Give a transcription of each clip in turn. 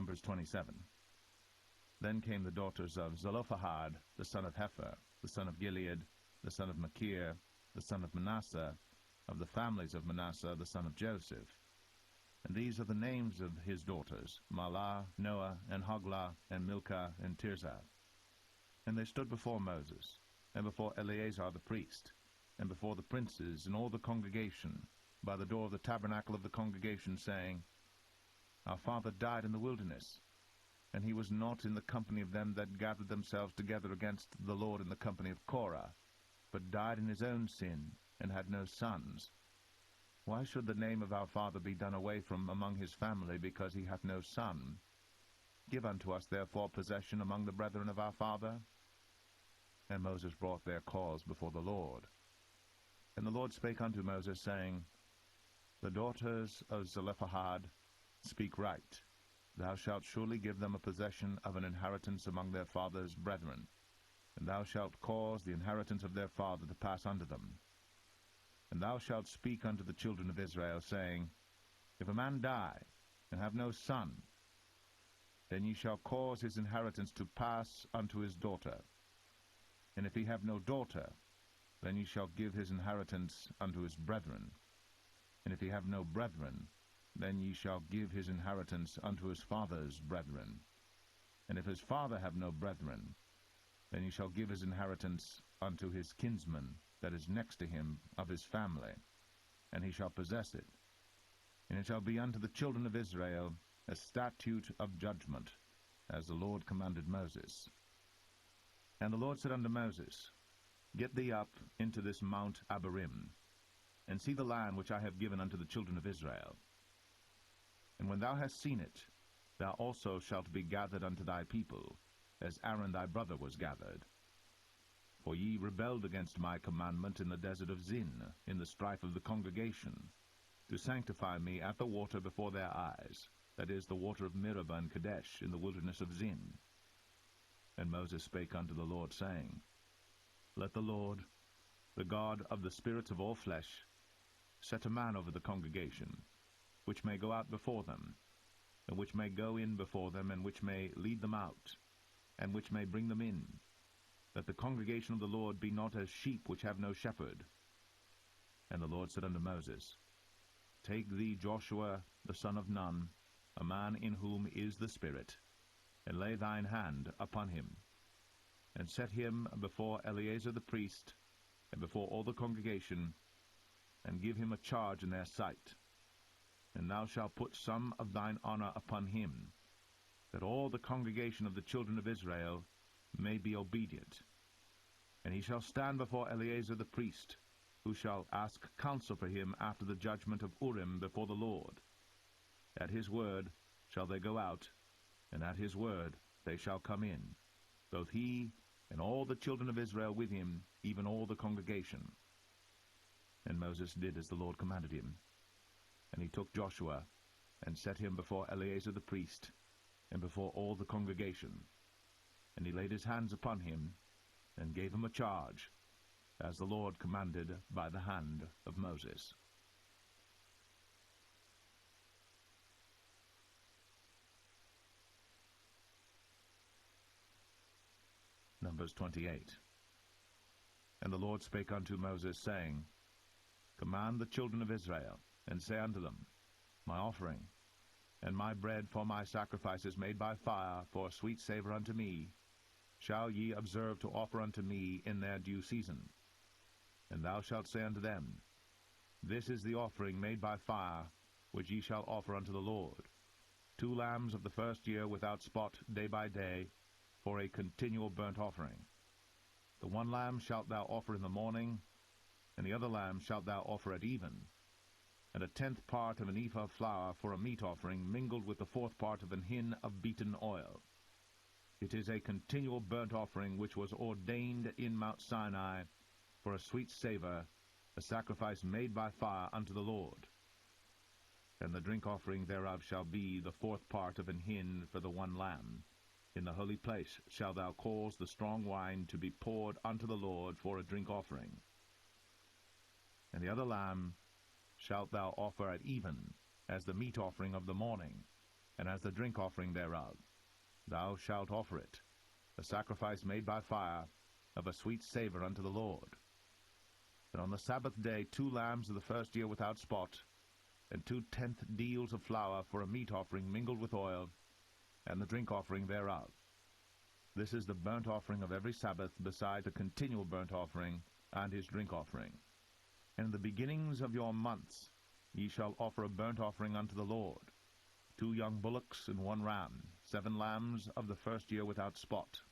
Numbers 27. Then came the daughters of Zelophehad, the son of Hepher, the son of Gilead, the son of Machir, the son of Manasseh, of the families of Manasseh, the son of Joseph. And these are the names of his daughters, Mahlah, Noah, and Hoglah, and Milcah, and Tirzah. And they stood before Moses, and before Eleazar the priest, and before the princes and all the congregation, by the door of the tabernacle of the congregation, saying, Our father died in the wilderness, and he was not in the company of them that gathered themselves together against the Lord in the company of Korah, but died in his own sin, and had no sons. Why should the name of our father be done away from among his family, because he hath no son? Give unto us therefore possession among the brethren of our father. And Moses brought their cause before the Lord. And the Lord spake unto Moses, saying, The daughters of Zelophehad speak right. Thou shalt surely give them a possession of an inheritance among their father's brethren, and thou shalt cause the inheritance of their father to pass unto them. And thou shalt speak unto the children of Israel, saying, If a man die, and have no son, then ye shall cause his inheritance to pass unto his daughter. And if he have no daughter, then ye shall give his inheritance unto his brethren. And if he have no brethren, then ye shall give his inheritance unto his father's brethren. And if his father have no brethren, then ye shall give his inheritance unto his kinsman that is next to him of his family, and he shall possess it. And it shall be unto the children of Israel a statute of judgment, as the Lord commanded Moses. And the Lord said unto Moses, Get thee up into this Mount Abarim, and see the land which I have given unto the children of Israel. And when thou hast seen it, thou also shalt be gathered unto thy people, as Aaron thy brother was gathered. For ye rebelled against my commandment in the desert of Zin, in the strife of the congregation, to sanctify me at the water before their eyes, that is, the water of Meribah and Kadesh, in the wilderness of Zin. And Moses spake unto the Lord, saying, Let the Lord, the God of the spirits of all flesh, set a man over the congregation, which may go out before them, and which may go in before them, and which may lead them out, and which may bring them in, that the congregation of the Lord be not as sheep which have no shepherd. And the Lord said unto Moses, Take thee Joshua the son of Nun, a man in whom is the Spirit, and lay thine hand upon him, and set him before Eleazar the priest, and before all the congregation, and give him a charge in their sight. And thou shalt put some of thine honor upon him, that all the congregation of the children of Israel may be obedient. And he shall stand before Eleazar the priest, who shall ask counsel for him after the judgment of Urim before the Lord. At his word shall they go out, and at his word they shall come in, both he and all the children of Israel with him, even all the congregation. And Moses did as the Lord commanded him. And he took Joshua, and set him before Eleazar the priest, and before all the congregation. And he laid his hands upon him, and gave him a charge, as the Lord commanded by the hand of Moses. Numbers 28. And the Lord spake unto Moses, saying, Command the children of Israel, and say unto them, My offering, and my bread for my sacrifices made by fire, for a sweet savour unto me, shall ye observe to offer unto me in their due season. And thou shalt say unto them, This is the offering made by fire, which ye shall offer unto the Lord, 2 lambs of the first year without spot day by day, for a continual burnt offering. The 1 lamb shalt thou offer in the morning, and the other lamb shalt thou offer at even, and a 10th part of an ephah of flour for a meat offering, mingled with the 4th part of an hin of beaten oil. It is a continual burnt offering which was ordained in Mount Sinai for a sweet savour, a sacrifice made by fire unto the Lord. And the drink offering thereof shall be the 4th part of an hin for the 1 lamb. In the holy place shalt thou cause the strong wine to be poured unto the Lord for a drink offering. And the other lamb shalt thou offer at even, as the meat offering of the morning, and as the drink offering thereof. Thou shalt offer it, a sacrifice made by fire, of a sweet savour unto the Lord. And on the Sabbath day 2 lambs of the first year without spot, and 2/10 deals of flour for a meat offering mingled with oil, and the drink offering thereof. This is the burnt offering of every Sabbath, beside the continual burnt offering and his drink offering. And in the beginnings of your months ye shall offer a burnt offering unto the Lord, 2 young bullocks and 1 ram, 7 lambs of the first year without spot,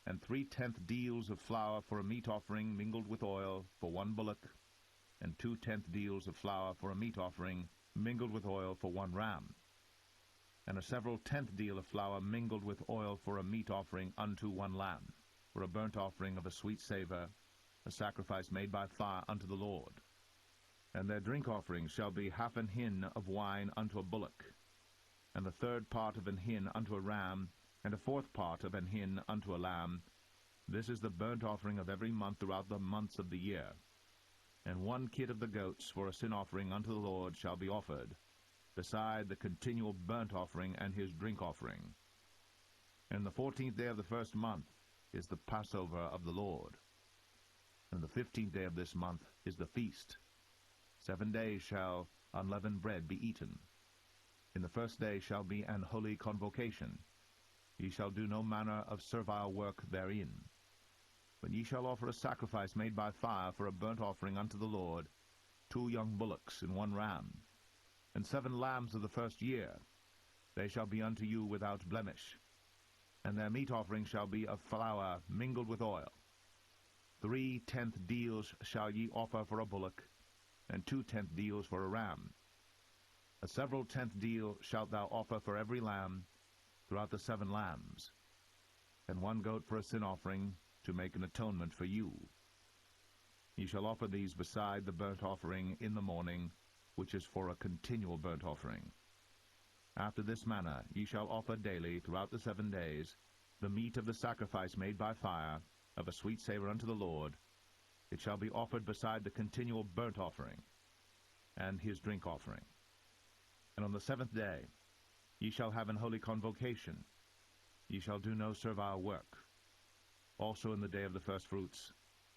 and 3/10 deals of flour for a meat offering mingled with oil for 1 bullock, and 2/10 deals of flour for a meat offering mingled with oil for 1 ram, and a several 10th deal of flour mingled with oil for a meat offering unto 1 lamb, for a burnt offering of a sweet savour, a sacrifice made by fire unto the Lord. And their drink offering shall be half an hin of wine unto a bullock, and the 3rd part of an hin unto a ram, and a 4th part of an hin unto a lamb. This is the burnt offering of every month throughout the months of the year. And 1 kid of the goats for a sin offering unto the Lord shall be offered, beside the continual burnt offering and his drink offering. And the 14th day of the first month is the Passover of the Lord. And the 15th day of this month is the feast. 7 days shall unleavened bread be eaten. In the first day shall be an holy convocation. Ye shall do no manner of servile work therein. But ye shall offer a sacrifice made by fire for a burnt offering unto the Lord, 2 young bullocks and 1 ram, and 7 lambs of the first year. They shall be unto you without blemish. And their meat offering shall be of flour mingled with oil. 3/10 deals shall ye offer for a bullock, and 2/10 deals for a ram. A several 10th deal shalt thou offer for every lamb throughout the 7 lambs, and 1 goat for a sin offering, to make an atonement for you. Ye shall offer these beside the burnt offering in the morning, which is for a continual burnt offering. After this manner ye shall offer daily throughout the 7 days the meat of the sacrifice made by fire, of a sweet savour unto the Lord. It shall be offered beside the continual burnt offering and his drink offering. And on the 7th day ye shall have an holy convocation. Ye shall do no servile work. Also in the day of the firstfruits,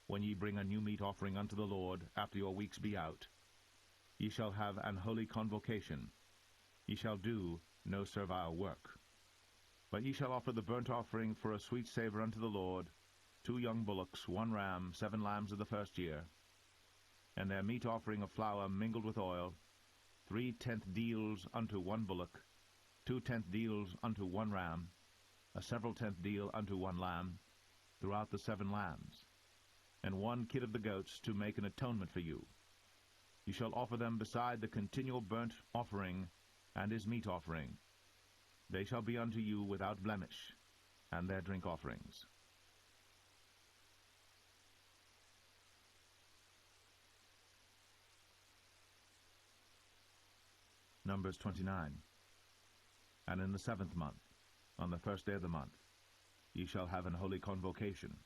when ye bring a new meat offering unto the Lord, after your weeks be out, ye shall have an holy convocation. Ye shall do no servile work. But ye shall offer the burnt offering for a sweet savour unto the Lord, 2 young bullocks, 1 ram, 7 lambs of the first year, and their meat offering of flour mingled with oil, 3/10 deals unto 1 bullock, 2/10 deals unto 1 ram, a several 10th deal unto 1 lamb, throughout the 7 lambs, and 1 kid of the goats, to make an atonement for you. You shall offer them beside the continual burnt offering and his meat offering. They shall be unto you without blemish, and their drink offerings. Numbers 29. And in the 7th month, on the 1st day of the month, ye shall have an holy convocation.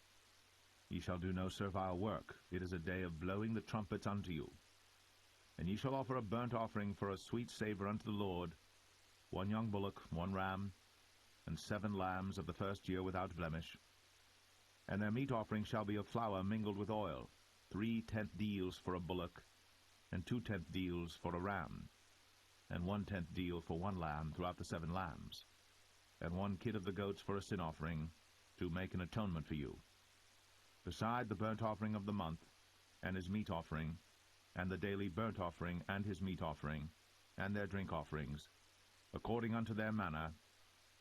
Ye shall do no servile work. It is a day of blowing the trumpets unto you. And ye shall offer a burnt offering for a sweet savour unto the Lord, 1 young bullock, 1 ram, and 7 lambs of the first year without blemish. And their meat offering shall be of flour mingled with oil, 3/10 deals for a bullock, and 2/10 deals for a ram, and 1/10 deal for 1 lamb throughout the 7 lambs, and 1 kid of the goats for a sin offering, to make an atonement for you. Beside the burnt offering of the month, and his meat offering, and the daily burnt offering and his meat offering, and their drink offerings, according unto their manner,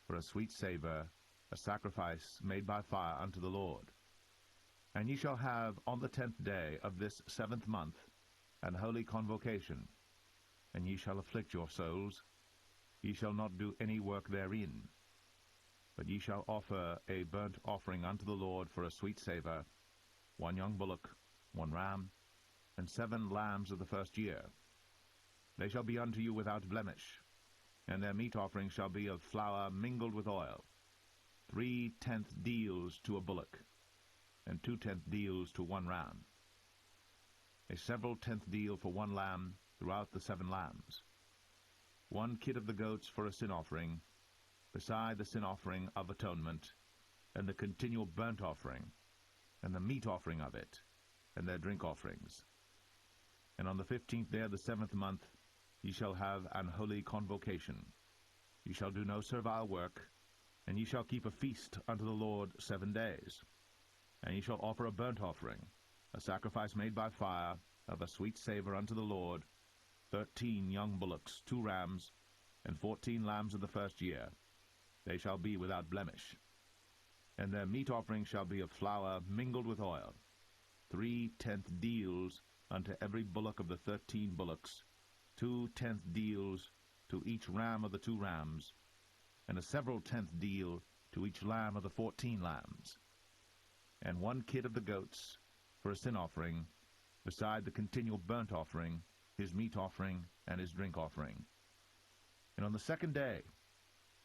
for a sweet savour, a sacrifice made by fire unto the Lord. And ye shall have on the 10th day of this 7th month an holy convocation, and ye shall afflict your souls. Ye shall not do any work therein. But ye shall offer a burnt offering unto the Lord for a sweet savour, 1 young bullock, 1 ram, and 7 lambs of the first year. They shall be unto you without blemish, and their meat offering shall be of flour mingled with oil, 3/10 deals to a bullock, and 2/10 deals to 1 ram, a several 10th deal for 1 lamb throughout the 7 lambs. 1 kid of the goats for a sin offering, beside the sin offering of atonement, and the continual burnt offering, and the meat offering of it, and their drink offerings. And on the 15th day of the 7th month ye shall have an holy convocation. Ye shall do no servile work, and ye shall keep a feast unto the Lord 7 days. And ye shall offer a burnt offering, a sacrifice made by fire, of a sweet savour unto the Lord, 13 young bullocks, 2 rams, and 14 lambs of the first year. They shall be without blemish. And their meat offering shall be of flour mingled with oil, 3/10 deals unto every bullock of the 13 bullocks, 2/10 deals to each ram of the 2 rams, and a several tenth deal to each lamb of the 14 lambs. And 1 kid of the goats for a sin offering, beside the continual burnt offering, his meat offering, and his drink offering. And on the 2nd day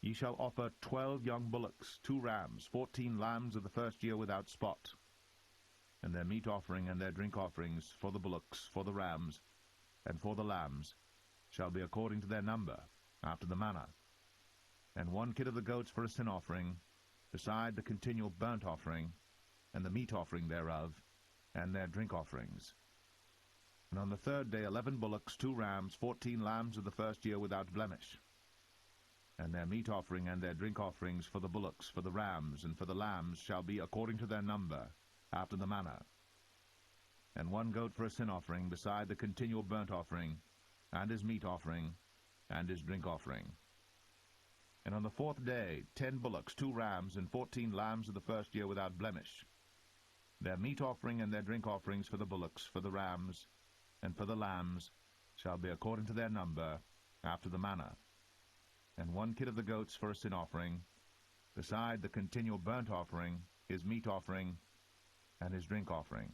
ye shall offer 12 young bullocks, 2 rams, 14 lambs of the first year without spot. And their meat offering and their drink offerings for the bullocks, for the rams, and for the lambs shall be according to their number, after the manner. And 1 kid of the goats for a sin offering, beside the continual burnt offering, and the meat offering thereof, and their drink offerings. And on the 3rd day 11 bullocks, 2 rams, 14 lambs of the first year without blemish. And their meat offering and their drink offerings for the bullocks, for the rams, and for the lambs shall be according to their number, after the manner. And 1 goat for a sin offering, beside the continual burnt offering, and his meat offering, and his drink offering. And on the 4th day 10 bullocks, 2 rams, and 14 lambs of the first year without blemish. Their meat offering and their drink offerings for the bullocks, for the rams, and for the lambs shall be according to their number, after the manner. And 1 kid of the goats for a sin offering, beside the continual burnt offering, his meat offering, and his drink offering.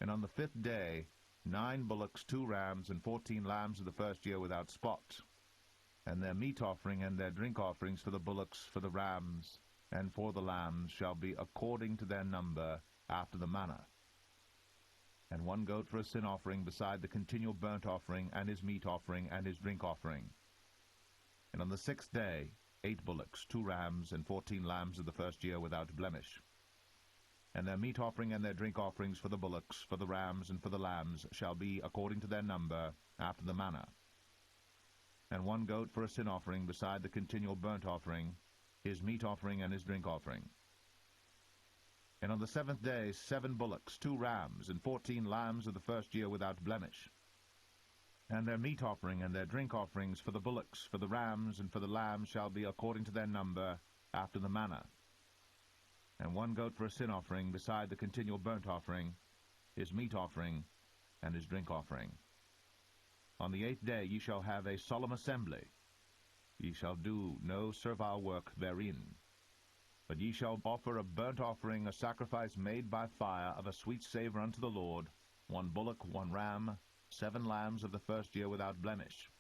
And on the 5th day 9 bullocks, 2 rams, and 14 lambs of the first year without spot. And their meat offering and their drink offerings for the bullocks, for the rams, and for the lambs shall be according to their number, after the manner. And 1 goat for a sin offering, beside the continual burnt offering, and his meat offering, and his drink offering. And on the 6th day 8 bullocks, 2 rams, and 14 lambs of the first year without blemish. And their meat offering and their drink offerings for the bullocks, for the rams, and for the lambs shall be according to their number, after the manner. And 1 goat for a sin offering, beside the continual burnt offering, his meat offering, and his drink offering. And on the 7th day 7 bullocks, 2 rams, and 14 lambs of the first year without blemish. And their meat offering and their drink offerings for the bullocks, for the rams, and for the lambs shall be according to their number, after the manner. And 1 goat for a sin offering, beside the continual burnt offering, his meat offering, and his drink offering. On the 8th day ye shall have a solemn assembly. Ye shall do no servile work therein. But ye shall offer a burnt offering, a sacrifice made by fire, of a sweet savour unto the Lord, 1 bullock, 1 ram, 7 lambs of the first year without blemish.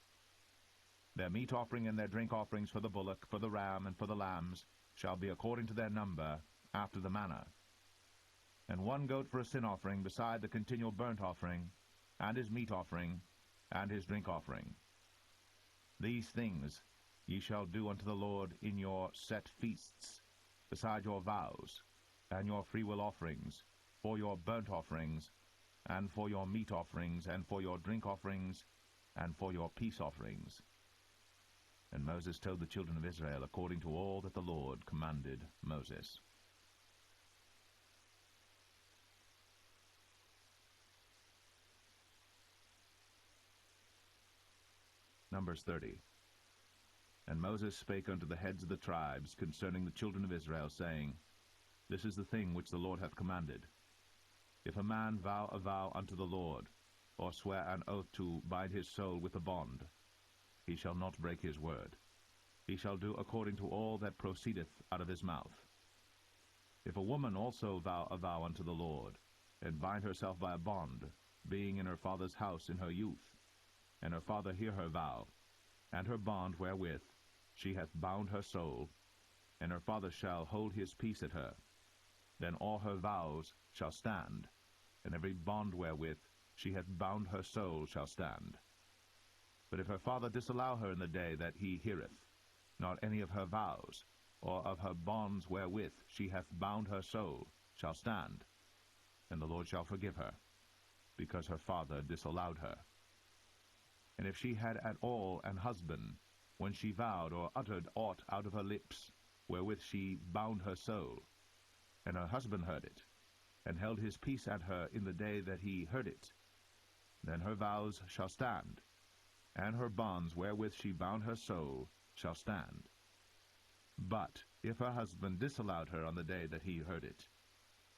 Their meat offering and their drink offerings for the bullock, for the ram, and for the lambs shall be according to their number, after the manner. And 1 goat for a sin offering, beside the continual burnt offering, and his meat offering, and his drink offering. These things ye shall do unto the Lord in your set feasts, beside your vows, and your freewill offerings, for your burnt offerings, and for your meat offerings, and for your drink offerings, and for your peace offerings. And Moses told the children of Israel according to all that the Lord commanded Moses. Numbers 30. And Moses spake unto the heads of the tribes concerning the children of Israel, saying, This is the thing which the Lord hath commanded. If a man vow a vow unto the Lord, or swear an oath to bind his soul with a bond, he shall not break his word. He shall do according to all that proceedeth out of his mouth. If a woman also vow a vow unto the Lord, and bind herself by a bond, being in her father's house in her youth, and her father hear her vow, and her bond wherewith she hath bound her soul, and her father shall hold his peace at her, then all her vows shall stand, and every bond wherewith she hath bound her soul shall stand. But if her father disallow her in the day that he heareth, not any of her vows, or of her bonds wherewith she hath bound her soul, shall stand, and the Lord shall forgive her, because her father disallowed her. And if she had at all an husband, when she vowed or uttered aught out of her lips, wherewith she bound her soul, and her husband heard it, and held his peace at her in the day that he heard it, then her vows shall stand, and her bonds wherewith she bound her soul shall stand. But if her husband disallowed her on the day that he heard it,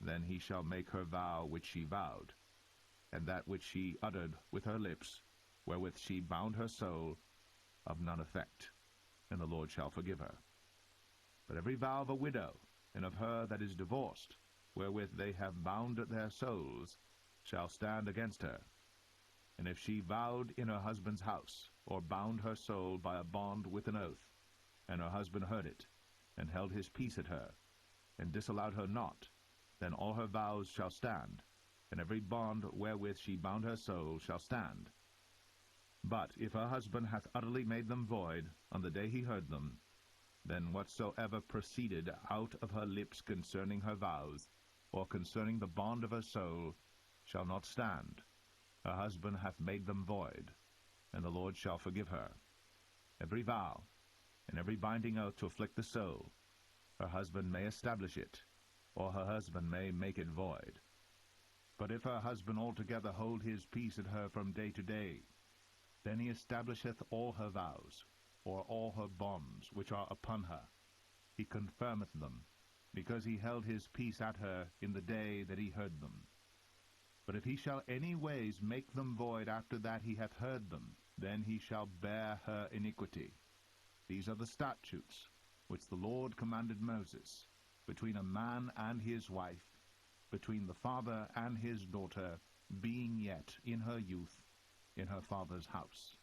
then he shall make her vow which she vowed, and that which she uttered with her lips, wherewith she bound her soul, of none effect, and the Lord shall forgive her. But every vow of a widow, and of her that is divorced, wherewith they have bound their souls, shall stand against her. And if she vowed in her husband's house, or bound her soul by a bond with an oath, and her husband heard it, and held his peace at her, and disallowed her not, then all her vows shall stand, and every bond wherewith she bound her soul shall stand. But if her husband hath utterly made them void on the day he heard them, then whatsoever proceeded out of her lips concerning her vows, or concerning the bond of her soul, shall not stand. Her husband hath made them void, and the Lord shall forgive her. Every vow, and every binding oath to afflict the soul, her husband may establish it, or her husband may make it void. But if her husband altogether hold his peace at her from day to day, then he establisheth all her vows, or all her bonds which are upon her. He confirmeth them, because he held his peace at her in the day that he heard them. But if he shall any ways make them void after that he hath heard them, then he shall bear her iniquity. These are the statutes which the Lord commanded Moses, between a man and his wife, between the father and his daughter, being yet in her youth, in her father's house.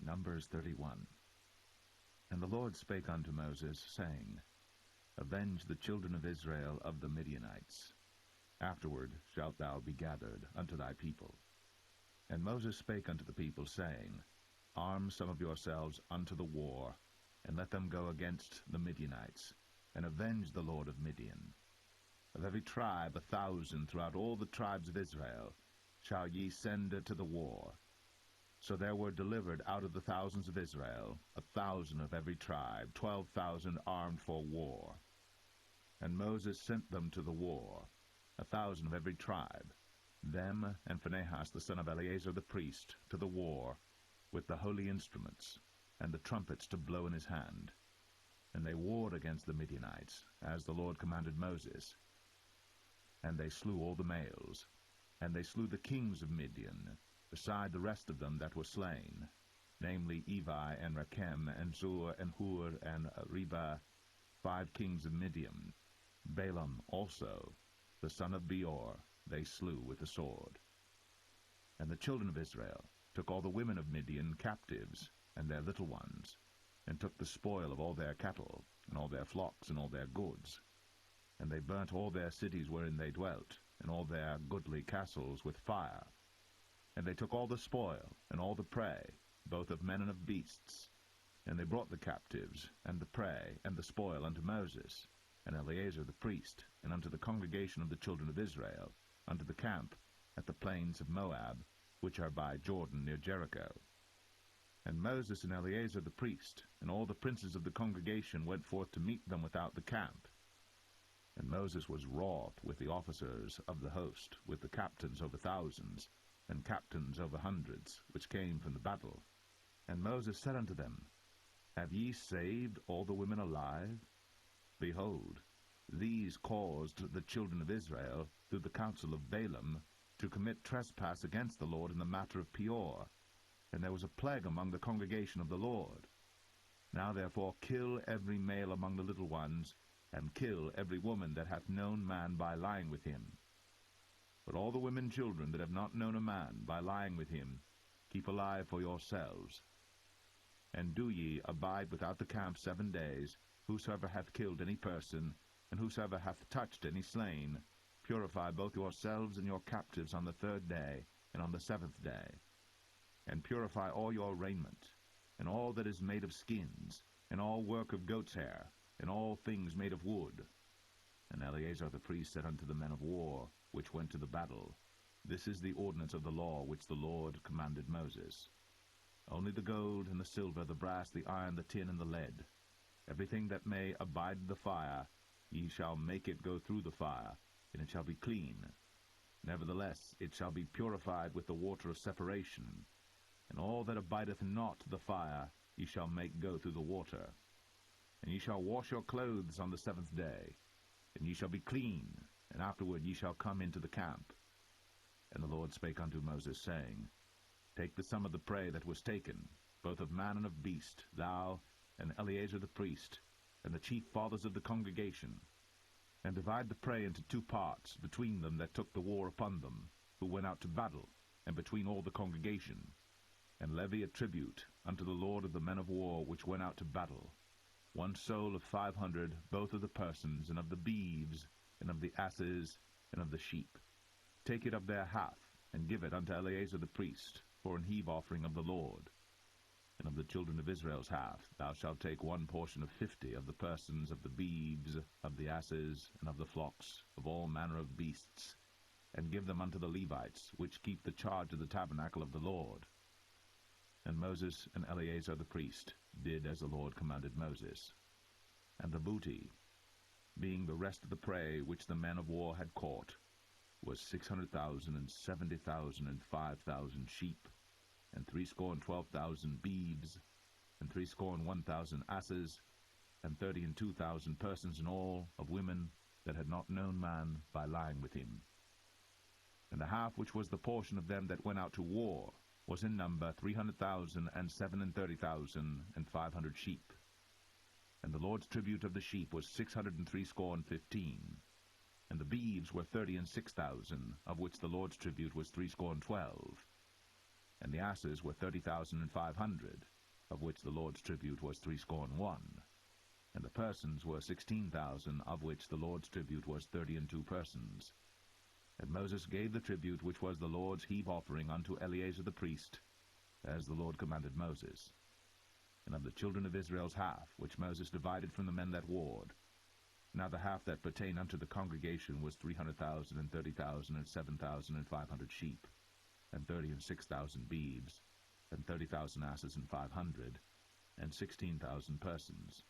Numbers 31. And the Lord spake unto Moses, saying, Avenge the children of Israel of the Midianites. Afterward shalt thou be gathered unto thy people. And Moses spake unto the people, saying, Arm some of yourselves unto the war, and let them go against the Midianites, and avenge the Lord of Midian. Of every tribe 1,000 throughout all the tribes of Israel shall ye send to the war. So there were delivered out of the thousands of Israel 1,000 of every tribe, 12,000 armed for war. And Moses sent them to the war, 1,000 of every tribe, them and Phinehas the son of Eleazar the priest, to the war, with the holy instruments, and the trumpets to blow in his hand. And they warred against the Midianites, as the Lord commanded Moses. And they slew all the males, and they slew the kings of Midian, beside the rest of them that were slain, namely Evi, and Rechem, and Zur, and Hur, and Reba, 5 kings of Midian. Balaam also, the son of Beor, they slew with the sword. And the children of Israel took all the women of Midian captives, and their little ones, and took the spoil of all their cattle, and all their flocks, and all their goods. And they burnt all their cities wherein they dwelt, and all their goodly castles with fire. And they took all the spoil, and all the prey, both of men and of beasts. And they brought the captives, and the prey, and the spoil unto Moses, and Eleazar the priest, and unto the congregation of the children of Israel, unto the camp at the plains of Moab, which are by Jordan near Jericho. And Moses and Eleazar the priest, and all the princes of the congregation went forth to meet them without the camp. And Moses was wroth with the officers of the host, with the captains over thousands, and captains over hundreds, which came from the battle. And Moses said unto them, Have ye saved all the women alive? Behold, these caused the children of Israel, through the counsel of Balaam, to commit trespass against the Lord in the matter of Peor. And there was a plague among the congregation of the Lord. Now therefore kill every male among the little ones, and kill every woman that hath known man by lying with him. But all the women children that have not known a man by lying with him, keep alive for yourselves. And do ye abide without the camp 7 days, whosoever hath killed any person, And whosoever hath touched any slain, purify both yourselves and your captives on the 3rd day, and on the 7th day. And purify all your raiment, and all that is made of skins, and all work of goat's hair, and all things made of wood. And Eleazar the priest said unto the men of war, which went to the battle, This is the ordinance of the law which the Lord commanded Moses. Only the gold and the silver, the brass, the iron, the tin, and the lead, everything that may abide the fire, ye shall make it go through the fire, and it shall be clean. Nevertheless it shall be purified with the water of separation. And all that abideth not the fire ye shall make go through the water. And ye shall wash your clothes on the 7th day, and ye shall be clean, and afterward ye shall come into the camp. And the Lord spake unto Moses, saying, Take the sum of the prey that was taken, both of man and of beast, thou, and Eleazar the priest, and the chief fathers of the congregation, and divide the prey into 2 parts, between them that took the war upon them, who went out to battle, and between all the congregation, and levy a tribute unto the Lord of the men of war which went out to battle, 1 soul of 500, both of the persons, and of the beeves, and of the asses, and of the sheep. Take it of their half, and give it unto Eleazar the priest, for an heave offering of the Lord. And of the children of Israel's half thou shalt take 1 portion of 50 of the persons, of the beeves, of the asses, and of the flocks, of all manner of beasts, and give them unto the Levites, which keep the charge of the tabernacle of the Lord. And Moses and Eleazar the priest did as the Lord commanded Moses. And the booty, being the rest of the prey which the men of war had caught, was 600,000, and 70,000, and 5,000 sheep, and 12,000 beeves, and 1,000 asses, and 32,000 persons in all, of women that had not known man by lying with him. And the half which was the portion of them that went out to war was in number 300,000, and 37,000, and 500 sheep. And the Lord's tribute of the sheep was 615, and the beeves were 36,000, of which the Lord's tribute was 312. And the asses were 30,500, of which the Lord's tribute was 301. And the persons were 16,000, of which the Lord's tribute was 32 persons. And Moses gave the tribute which was the Lord's heave offering unto Eleazar the priest, as the Lord commanded Moses. And of the children of Israel's half, which Moses divided from the men that warred, now the half that pertained unto the congregation was 300,000, and 30,000, and 7,500 sheep, and 36,000 beeves, and 30,000 asses, and 500, and 16,000 persons.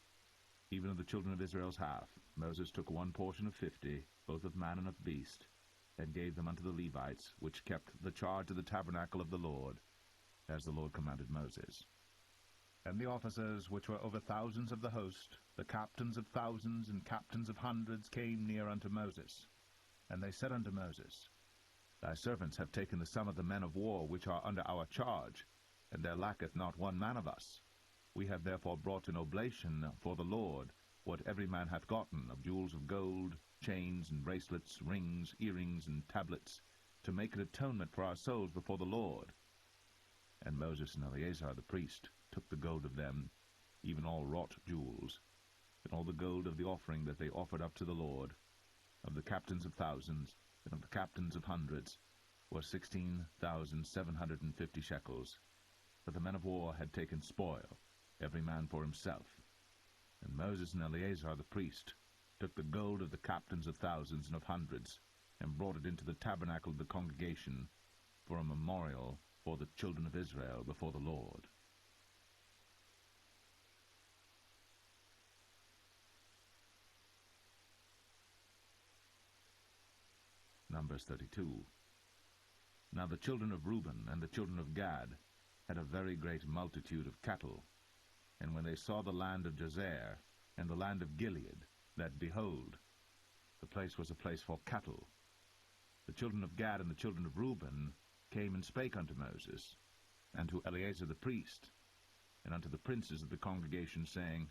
Even of the children of Israel's half, Moses took 1 portion of 50, both of man and of beast, and gave them unto the Levites, which kept the charge of the tabernacle of the Lord, as the Lord commanded Moses. And the officers which were over thousands of the host, the captains of thousands and captains of hundreds, came near unto Moses. And they said unto Moses, Thy servants have taken the sum of the men of war which are under our charge, and there lacketh not 1 man of us. We have therefore brought an oblation for the Lord, what every man hath gotten, of jewels of gold, chains and bracelets, rings, earrings, and tablets, to make an atonement for our souls before the Lord. And Moses and Eleazar the priest took the gold of them, even all wrought jewels, and all the gold of the offering that they offered up to the Lord, of the captains of thousands, and of the captains of hundreds, was 16,750 shekels. For the men of war had taken spoil, every man for himself. And Moses and Eleazar the priest took the gold of the captains of thousands and of hundreds, and brought it into the tabernacle of the congregation, for a memorial for the children of Israel before the Lord. Numbers 32. Now the children of Reuben and the children of Gad had a very great multitude of cattle. And when they saw the land of Jazer, and the land of Gilead, that, behold, the place was a place for cattle, the children of Gad and the children of Reuben came and spake unto Moses, and to Eleazar the priest, and unto the princes of the congregation, saying,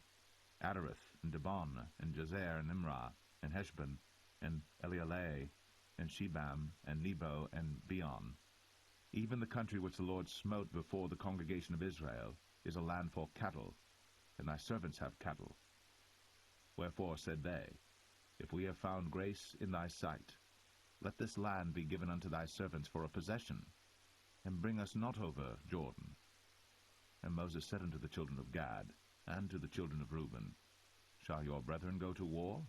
Adareth, and Dibon, and Jazer, and Imrah, and Heshbon, and Elealeh, and Shebam, and Nebo, and Beon, even the country which the Lord smote before the congregation of Israel, is a land for cattle, and thy servants have cattle. Wherefore, said they, If we have found grace in thy sight, let this land be given unto thy servants for a possession, and bring us not over Jordan. And Moses said unto the children of Gad, and to the children of Reuben, Shall your brethren go to war,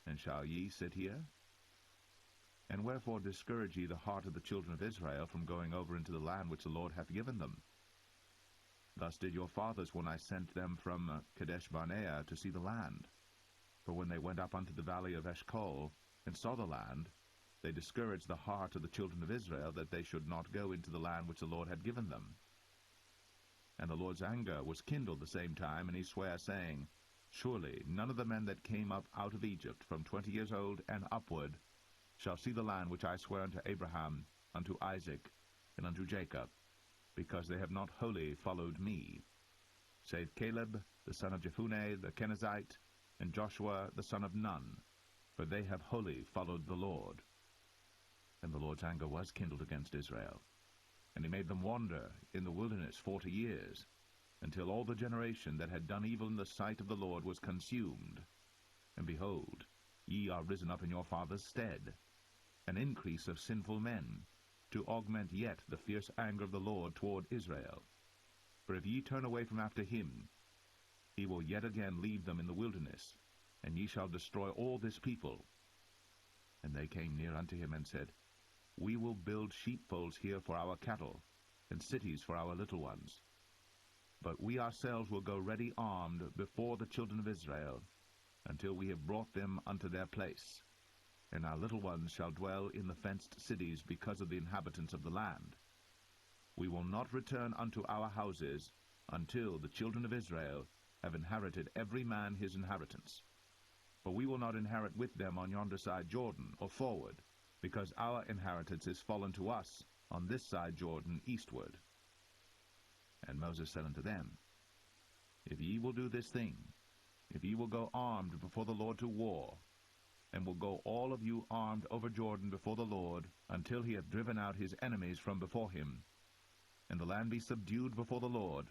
and shall ye sit here? And wherefore discourage ye the heart of the children of Israel from going over into the land which the Lord hath given them? Thus did your fathers when I sent them from Kadesh-barnea to see the land. For when they went up unto the valley of Eshcol, and saw the land, they discouraged the heart of the children of Israel, that they should not go into the land which the Lord had given them. And the Lord's anger was kindled the same time, and he sware, saying, Surely none of the men that came up out of Egypt from 20 years old and upward shall see the land which I swear unto Abraham, unto Isaac, and unto Jacob, because they have not wholly followed me, save Caleb the son of Jephunneh the Kenizzite, and Joshua the son of Nun, for they have wholly followed the Lord. And the Lord's anger was kindled against Israel, and he made them wander in the wilderness 40 years, until all the generation that had done evil in the sight of the Lord was consumed. And behold, ye are risen up in your father's stead, an increase of sinful men, to augment yet the fierce anger of the Lord toward Israel. For if ye turn away from after him, he will yet again leave them in the wilderness, and ye shall destroy all this people. And they came near unto him, and said, We will build sheepfolds here for our cattle, and cities for our little ones. But we ourselves will go ready armed before the children of Israel, until we have brought them unto their place. And our little ones shall dwell in the fenced cities because of the inhabitants of the land. We will not return unto our houses until the children of Israel have inherited every man his inheritance. For we will not inherit with them on yonder side Jordan, or forward, because our inheritance is fallen to us on this side Jordan eastward. And Moses said unto them, If ye will do this thing, if ye will go armed before the Lord to war, and will go all of you armed over Jordan before the Lord, until he hath driven out his enemies from before him, and the land be subdued before the Lord,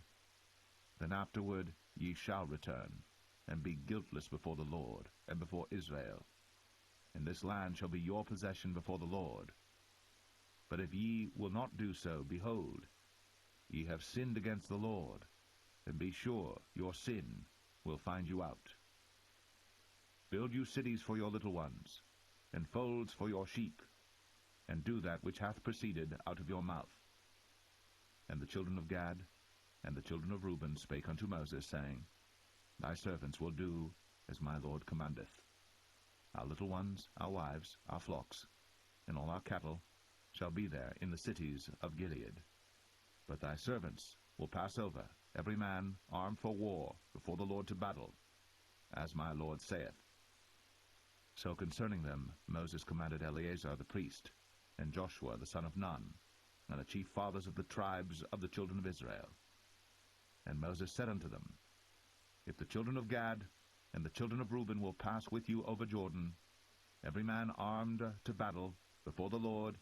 then afterward ye shall return, and be guiltless before the Lord, and before Israel. And this land shall be your possession before the Lord. But if ye will not do so, behold, ye have sinned against the Lord, and be sure your sin will find you out. Build you cities for your little ones, and folds for your sheep, and do that which hath proceeded out of your mouth. And the children of Gad and the children of Reuben spake unto Moses, saying, Thy servants will do as my Lord commandeth. Our little ones, our wives, our flocks, and all our cattle shall be there in the cities of Gilead. But thy servants will pass over, every man armed for war, before the Lord to battle, as my Lord saith. So concerning them Moses commanded Eleazar the priest, and Joshua the son of Nun, and the chief fathers of the tribes of the children of Israel. And Moses said unto them, If the children of Gad and the children of Reuben will pass with you over Jordan, every man armed to battle before the Lord,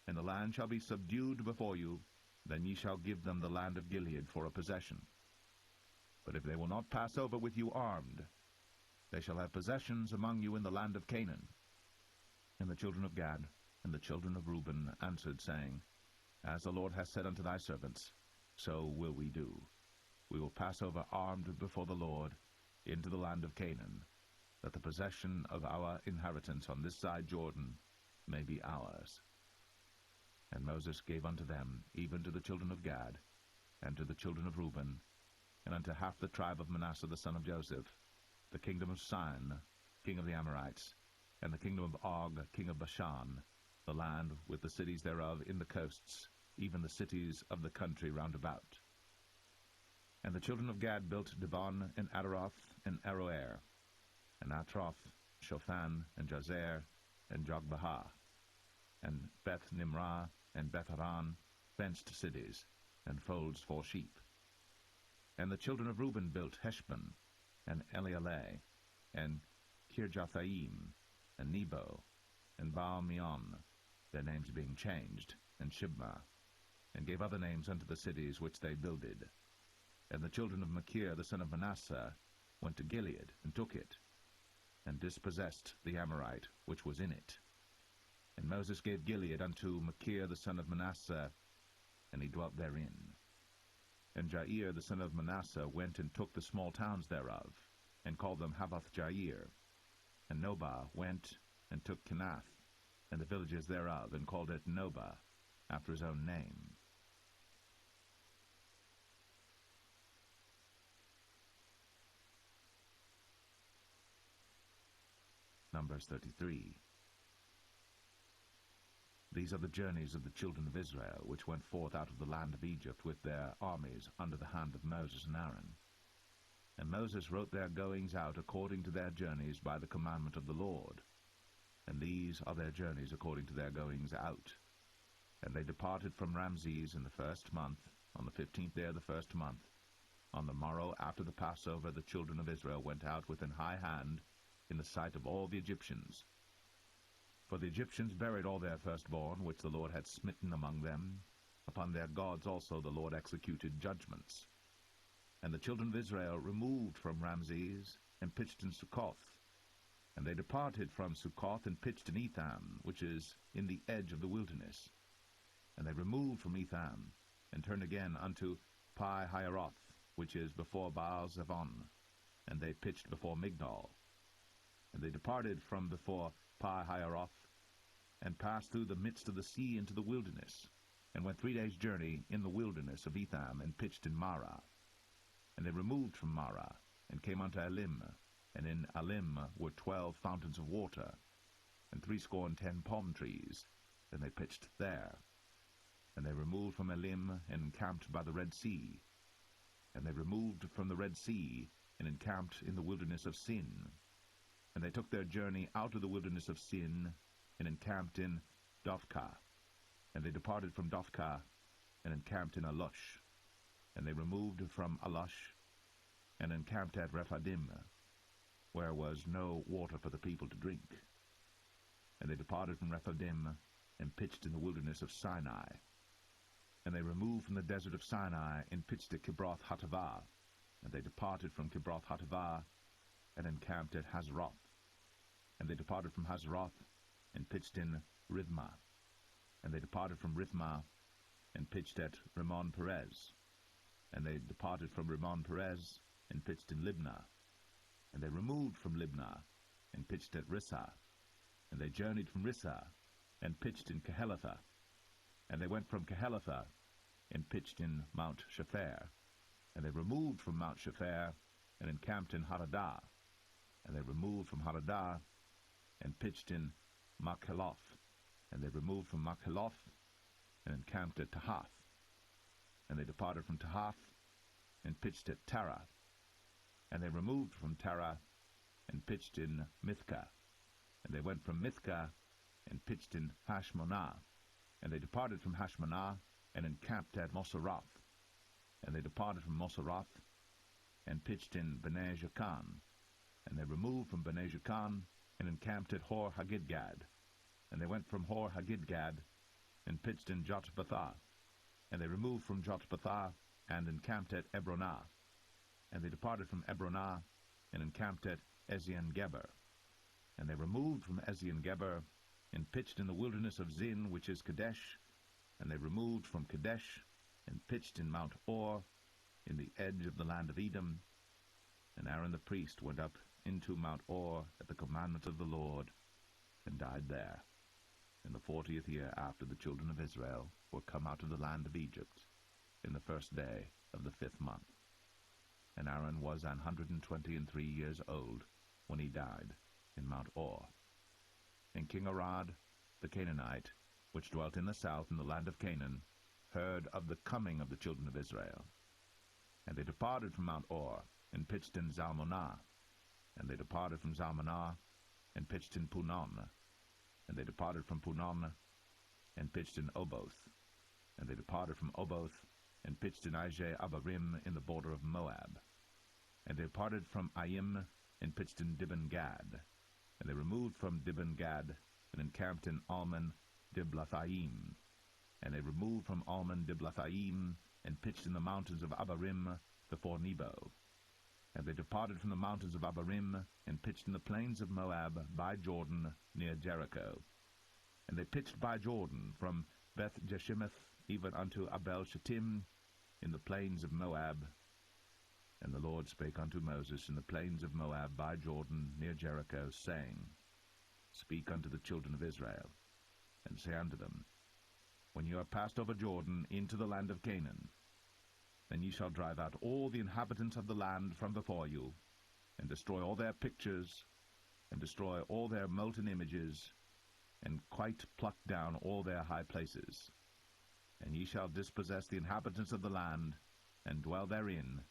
and the land shall be subdued before you, then ye shall give them the land of Gilead for a possession. But if they will not pass over with you armed, they shall have possessions among you in the land of Canaan. And the children of Gad and the children of Reuben answered, saying, As the Lord hath said unto thy servants, so will we do. We will pass over armed before the Lord into the land of Canaan, that the possession of our inheritance on this side Jordan may be ours. And Moses gave unto them, even to the children of Gad, and to the children of Reuben, and unto half the tribe of Manasseh the son of Joseph, the kingdom of Sihon, king of the Amorites, and the kingdom of Og, king of Bashan, the land with the cities thereof in the coasts, even the cities of the country round about. And the children of Gad built Dibon, and Adaroth, and Aroer, and Atroth, Shophan, and Jazer, and Jogbehah, and Beth-Nimrah, and Beth-Haran, fenced cities, and folds for sheep. And the children of Reuben built Heshbon, and Elealeh, and Kirjathaim, and Nebo, and Baal-meon, their names being changed, and Shibmah, and gave other names unto the cities which they builded. And the children of Machir the son of Manasseh went to Gilead, and took it. and dispossessed the Amorite which was in it. And Moses gave Gilead unto Machir the son of Manasseh, and he dwelt therein. And Jair the son of Manasseh went and took the small towns thereof, and called them Havoth-Jair. And Nobah went and took Kenath, and the villages thereof, and called it Nobah, after his own name. Numbers 33. These are the journeys of the children of Israel, which went forth out of the land of Egypt with their armies under the hand of Moses and Aaron. And Moses wrote their goings out according to their journeys by the commandment of the Lord. And these are their journeys according to their goings out. And they departed from Ramses in the first month, on the 15th day of the first month. On the morrow after the Passover the children of Israel went out with an high hand in the sight of all the Egyptians. For the Egyptians buried all their firstborn, which the Lord had smitten among them. Upon their gods also the Lord executed judgments. And the children of Israel removed from Ramses, and pitched in Succoth. And they departed from Succoth, and pitched in Etham, which is in the edge of the wilderness. And they removed from Etham, and turned again unto Pi-Hahiroth, which is before Baal-Zevon. And they pitched before Migdol. And they departed from before Pi-Hahiroth, and passed through the midst of the sea into the wilderness, and went 3 days' journey in the wilderness of Etham, and pitched in Marah. And they removed from Marah, and came unto Elim, and in Elim were 12 fountains of water, and 70 palm trees, and they pitched there. And they removed from Elim, and encamped by the Red Sea. And they removed from the Red Sea, and encamped in the wilderness of Sin. And they took their journey out of the wilderness of Sin, and encamped in Dophkah. And they departed from Dophkah, and encamped in Alush. And they removed from Alush, and encamped at Rephidim, where was no water for the people to drink. And they departed from Rephidim, and pitched in the wilderness of Sinai. And they removed from the desert of Sinai, and pitched at Kibroth Hattaavah. And they departed from Kibroth Hattaavah, and encamped at Hazeroth. And they departed from Hazeroth, and pitched in Rithmah. And they departed from Rithmah, and pitched at Rimmon-Perez. And they departed from Rimmon-Perez, and pitched in Libnah. And they removed from Libnah, and pitched at Rissah. And they journeyed from Rissah, and pitched in Kehelatha. And they went from Kehelatha, and pitched in Mount Shepher. And they removed from Mount Shepher, and encamped in Hadadah. And they removed from Hadadah, and pitched in Makheloth. And they removed from Makheloth, and encamped at Tahath. And they departed from Tahath, and pitched at Tarah. And they removed from Tarah, and pitched in Mithkah. And they went from Mithkah, and pitched in Hashmonah. And they departed from Hashmonah, and encamped at Moseroth. And they departed from Moseroth, and pitched in Bnei Jacan. And they removed from Bnei Jacan, and encamped at Hor-Haggidgad. And they went from Hor-Haggidgad, and pitched in Jotbathah. And they removed from Jotbathah, and encamped at Ebronah. And they departed from Ebronah, and encamped at Ezion-Geber. And they removed from Ezion-Geber, and pitched in the wilderness of Zin, which is Kadesh. And they removed from Kadesh, and pitched in Mount Or, in the edge of the land of Edom. And Aaron the priest went up into Mount Or at the commandment of the Lord, and died there, in the 40th year after the children of Israel were come out of the land of Egypt, in the first day of the 5th month. And Aaron was 123 years old when he died in Mount Or. And King Arad the Canaanite, which dwelt in the south in the land of Canaan, heard of the coming of the children of Israel. And they departed from Mount Or, and pitched in Zalmonah. And they departed from Zalmonah, and pitched in Punon. And they departed from Punon, and pitched in Oboth. And they departed from Oboth, and pitched in Ijeh-Abarim in the border of Moab. And they departed from Aim, and pitched in Dibon-Gad. And they removed from Dibon-Gad, and encamped in Almon-Diblathaim. And they removed from Almon-Diblathaim, and pitched in the mountains of Abarim before Nebo. And they departed from the mountains of Abarim, and pitched in the plains of Moab by Jordan near Jericho. And they pitched by Jordan from Beth-Jeshimoth even unto Abel-Shittim in the plains of Moab. And the Lord spake unto Moses in the plains of Moab by Jordan near Jericho, saying, Speak unto the children of Israel, and say unto them, When you are passed over Jordan into the land of Canaan, then ye shall drive out all the inhabitants of the land from before you, and destroy all their pictures, and destroy all their molten images, and quite pluck down all their high places. And ye shall dispossess the inhabitants of the land, and dwell therein,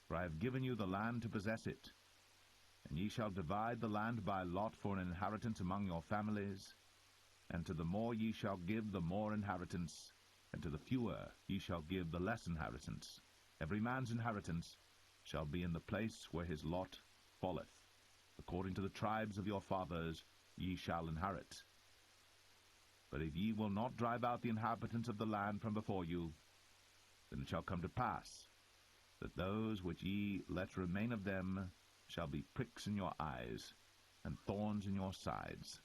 for I have given you the land to possess it. And ye shall divide the land by lot for an inheritance among your families, and to the more ye shall give the more inheritance, and to the fewer ye shall give the less inheritance. Every man's inheritance shall be in the place where his lot falleth. According to the tribes of your fathers ye shall inherit. But if ye will not drive out the inhabitants of the land from before you, then it shall come to pass that those which ye let remain of them shall be pricks in your eyes, and thorns in your sides,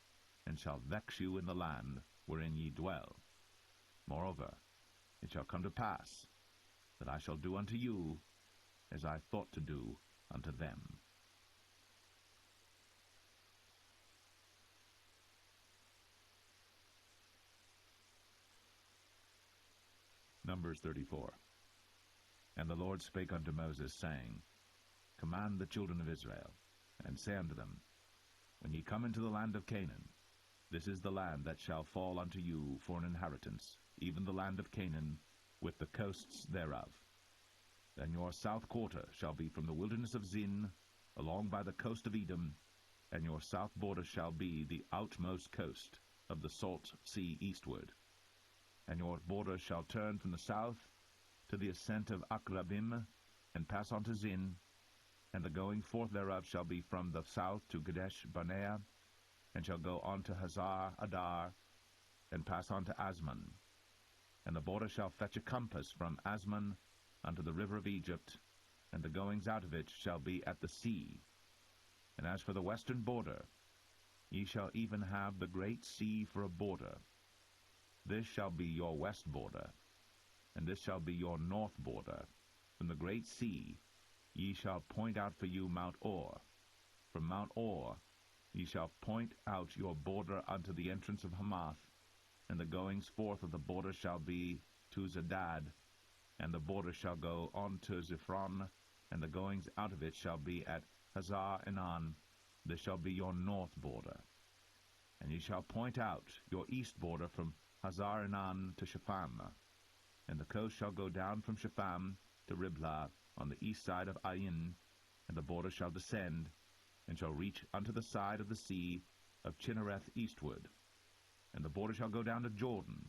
and shall vex you in the land wherein ye dwell. Moreover, it shall come to pass that I shall do unto you as I thought to do unto them. Numbers 34. And the Lord spake unto Moses, saying, Command the children of Israel, and say unto them, When ye come into the land of Canaan, this is the land that shall fall unto you for an inheritance, even the land of Canaan, with the coasts thereof. Then your south quarter shall be from the wilderness of Zin, along by the coast of Edom, and your south border shall be the outmost coast of the salt sea eastward. And your border shall turn from the south to the ascent of Akrabim, and pass on to Zin, and the going forth thereof shall be from the south to Kadesh Barnea, and shall go on to Hazar Adar, and pass on to Asmon. And the border shall fetch a compass from Asmon unto the river of Egypt, and the goings out of it shall be at the sea. And as for the western border, ye shall even have the great sea for a border. This shall be your west border, and this shall be your north border. From the great sea ye shall point out for you Mount Or. From Mount Or ye shall point out your border unto the entrance of Hamath, and the goings forth of the border shall be to Zedad, and the border shall go on to Ziphron, and the goings out of it shall be at Hazar Enan. This shall be your north border. And ye shall point out your east border from Hazar Enan to Shepham, and the coast shall go down from Shepham to Riblah on the east side of Ain, and the border shall descend, and shall reach unto the side of the sea of Chinnereth eastward. And the border shall go down to Jordan,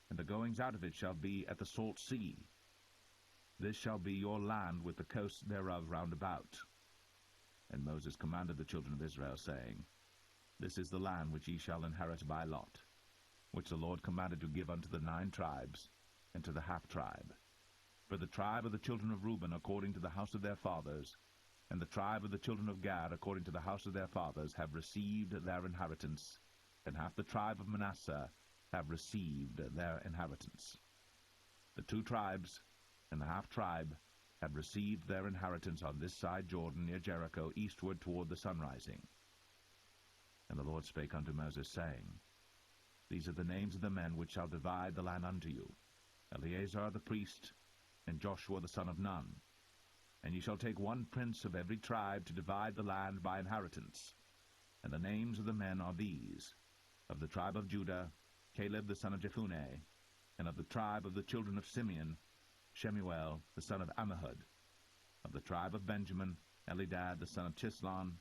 and the goings out of it shall be at the salt sea. This shall be your land with the coasts thereof round about. And Moses commanded the children of Israel, saying, This is the land which ye shall inherit by lot, which the Lord commanded to give unto the 9 tribes, and to the half-tribe. For the tribe of the children of Reuben according to the house of their fathers, and the tribe of the children of Gad according to the house of their fathers, have received their inheritance, and half the tribe of Manasseh have received their inheritance. The 2 tribes and the half-tribe have received their inheritance on this side Jordan near Jericho, eastward toward the sunrising. And the Lord spake unto Moses, saying, These are the names of the men which shall divide the land unto you, Eleazar the priest, and Joshua the son of Nun. And ye shall take 1 prince of every tribe to divide the land by inheritance. And the names of the men are these: of the tribe of Judah, Caleb the son of Jephunneh; and of the tribe of the children of Simeon, Shemuel the son of Ammihud; of the tribe of Benjamin, Elidad the son of Chislon;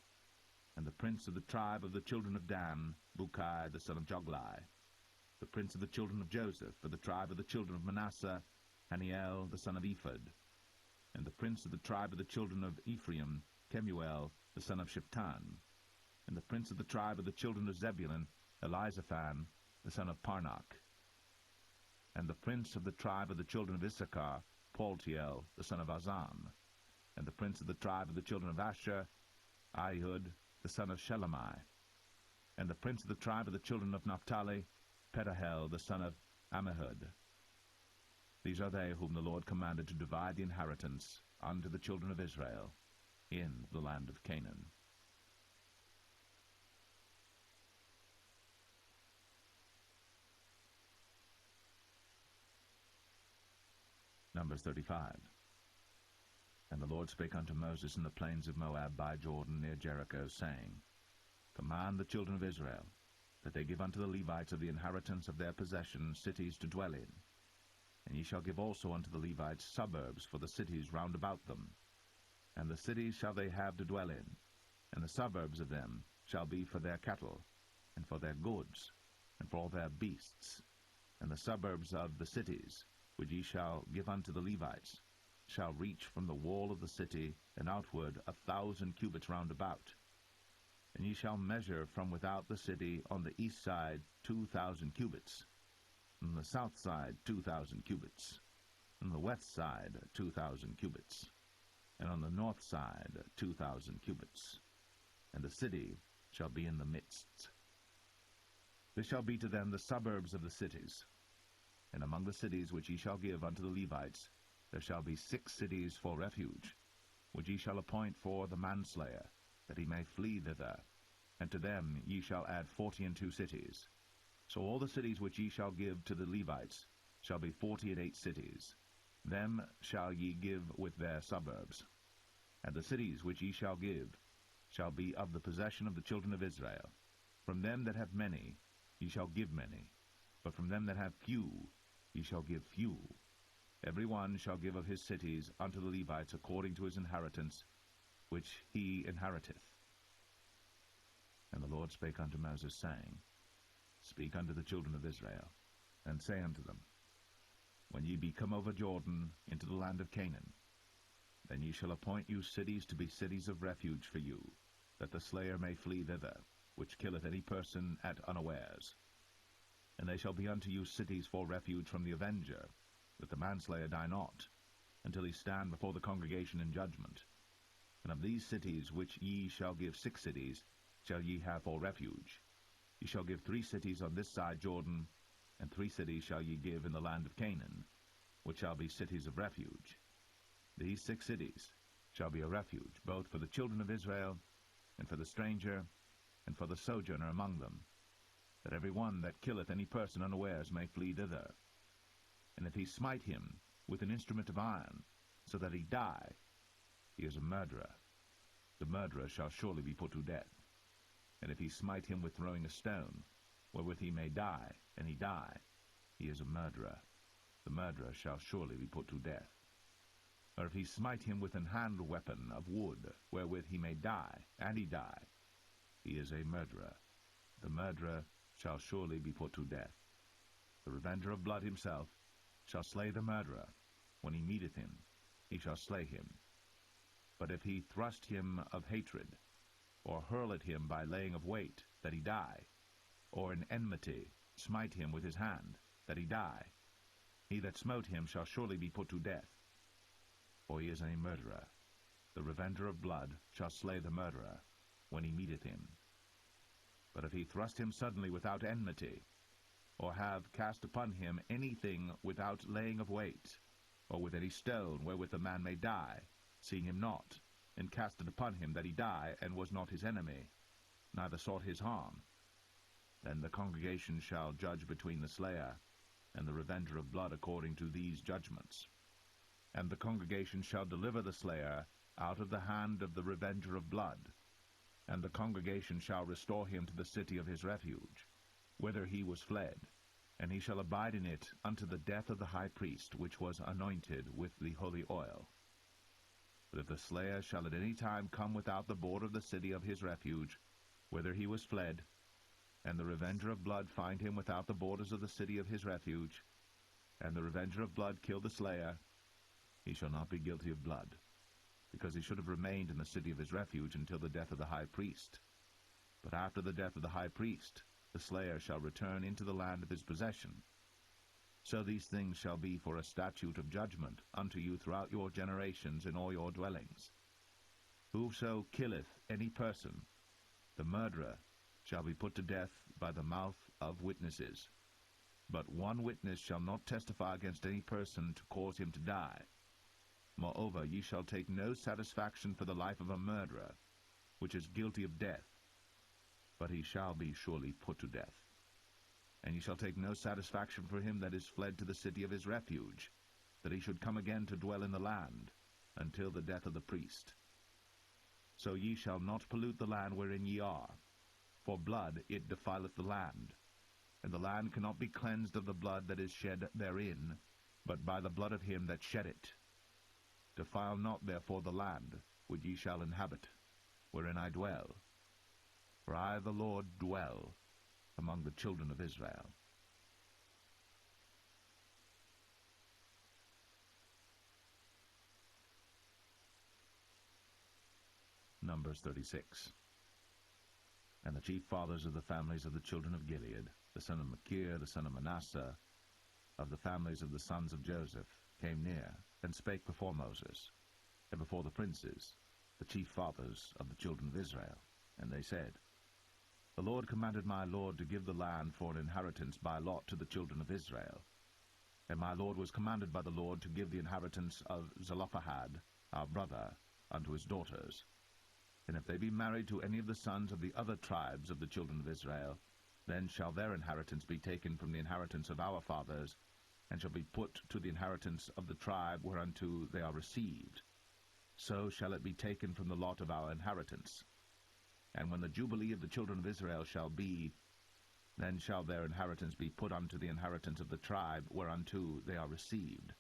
and the prince of the tribe of the children of Dan, Bukai the son of Joglai; the prince of the children of Joseph, for the tribe of the children of Manasseh, Haniel the son of Ephod; and the prince of the tribe of the children of Ephraim, Kemuel the son of Shiptan; and the prince of the tribe of the children of Zebulun, Elizaphan the son of Parnach; and the prince of the tribe of the children of Issachar, Paltiel the son of Azan; And the prince of the tribe of the children of Asher, Ahihud, the son of Shelomai. And the prince of the tribe of the children of Naphtali, Pedahel, the son of Ammihud. These are they whom the Lord commanded to divide the inheritance unto the children of Israel in the land of Canaan. Numbers 35. And the Lord spake unto Moses in the plains of Moab by Jordan near Jericho, saying, Command the children of Israel, that they give unto the Levites of the inheritance of their possession cities to dwell in. And ye shall give also unto the Levites suburbs for the cities round about them. And the cities shall they have to dwell in, and the suburbs of them shall be for their cattle, and for their goods, and for all their beasts. And the suburbs of the cities, which ye shall give unto the Levites, shall reach from the wall of the city and outward 1,000 cubits round about. And ye shall measure from without the city on the east side 2,000 cubits, on the south side 2,000 cubits, on the west side 2,000 cubits, and on the north side 2,000 cubits. And the city shall be in the midst. This shall be to them the suburbs of the cities. And among the cities which ye shall give unto the Levites, there shall be 6 cities for refuge, which ye shall appoint for the manslayer, that he may flee thither. And to them ye shall add 42 cities. So all the cities which ye shall give to the Levites shall be 48 cities. Them shall ye give with their suburbs. And the cities which ye shall give shall be of the possession of the children of Israel. From them that have many ye shall give many, but from them that have few ye shall give few. Every one shall give of his cities unto the Levites according to his inheritance, which he inheriteth. And the Lord spake unto Moses, saying, Speak unto the children of Israel, and say unto them, When ye be come over Jordan into the land of Canaan, then ye shall appoint you cities to be cities of refuge for you, that the slayer may flee thither, which killeth any person at unawares. And they shall be unto you cities for refuge from the avenger, that the manslayer die not, until he stand before the congregation in judgment. And of these cities which ye shall give 6 cities shall ye have for refuge. Ye shall give 3 cities on this side Jordan, and 3 cities shall ye give in the land of Canaan, which shall be cities of refuge. These 6 cities shall be a refuge, both for the children of Israel, and for the stranger, and for the sojourner among them, that every one that killeth any person unawares may flee thither. And if he smite him with an instrument of iron, so that he die, he is a murderer. The murderer shall surely be put to death. And if he smite him with throwing a stone, wherewith he may die, and he die, he is a murderer. The murderer shall surely be put to death. Or if he smite him with an hand weapon of wood, wherewith he may die, and he die, he is a murderer. The murderer shall surely be put to death. The revenger of blood himself shall slay the murderer. When he meeteth him, he shall slay him. But if he thrust him of hatred, or hurl at him by laying of weight, that he die, or in enmity smite him with his hand, that he die, he that smote him shall surely be put to death. For he is a murderer. The revenger of blood shall slay the murderer, when he meeteth him. But if he thrust him suddenly without enmity, or have cast upon him anything without laying of weight, or with any stone wherewith the man may die, seeing him not, and cast it upon him that he die, and was not his enemy, neither sought his harm, then the congregation shall judge between the slayer and the revenger of blood according to these judgments. And the congregation shall deliver the slayer out of the hand of the revenger of blood, and the congregation shall restore him to the city of his refuge, whither he was fled, and he shall abide in it unto the death of the high priest, which was anointed with the holy oil. But if the slayer shall at any time come without the border of the city of his refuge, whither he was fled, and the revenger of blood find him without the borders of the city of his refuge, and the revenger of blood kill the slayer, he shall not be guilty of blood, because he should have remained in the city of his refuge until the death of the high priest. But after the death of the high priest, the slayer shall return into the land of his possession. So these things shall be for a statute of judgment unto you throughout your generations in all your dwellings. Whoso killeth any person, the murderer, shall be put to death by the mouth of witnesses. But one witness shall not testify against any person to cause him to die. Moreover, ye shall take no satisfaction for the life of a murderer, which is guilty of death, but he shall be surely put to death. And ye shall take no satisfaction for him that is fled to the city of his refuge, that he should come again to dwell in the land, until the death of the priest. So ye shall not pollute the land wherein ye are, for blood it defileth the land, and the land cannot be cleansed of the blood that is shed therein, but by the blood of him that shed it. Defile not therefore the land which ye shall inhabit, wherein I dwell. For I the Lord dwell among the children of Israel. Numbers 36. And the chief fathers of the families of the children of Gilead, the son of Machir, the son of Manasseh, of the families of the sons of Joseph, came near, and spake before Moses, and before the princes, the chief fathers of the children of Israel. And they said, The Lord commanded my Lord to give the land for an inheritance by lot to the children of Israel. And my Lord was commanded by the Lord to give the inheritance of Zelophehad, our brother, unto his daughters. And if they be married to any of the sons of the other tribes of the children of Israel, then shall their inheritance be taken from the inheritance of our fathers, and shall be put to the inheritance of the tribe whereunto they are received. So shall it be taken from the lot of our inheritance. And when the jubilee of the children of Israel shall be, then shall their inheritance be put unto the inheritance of the tribe whereunto they are received.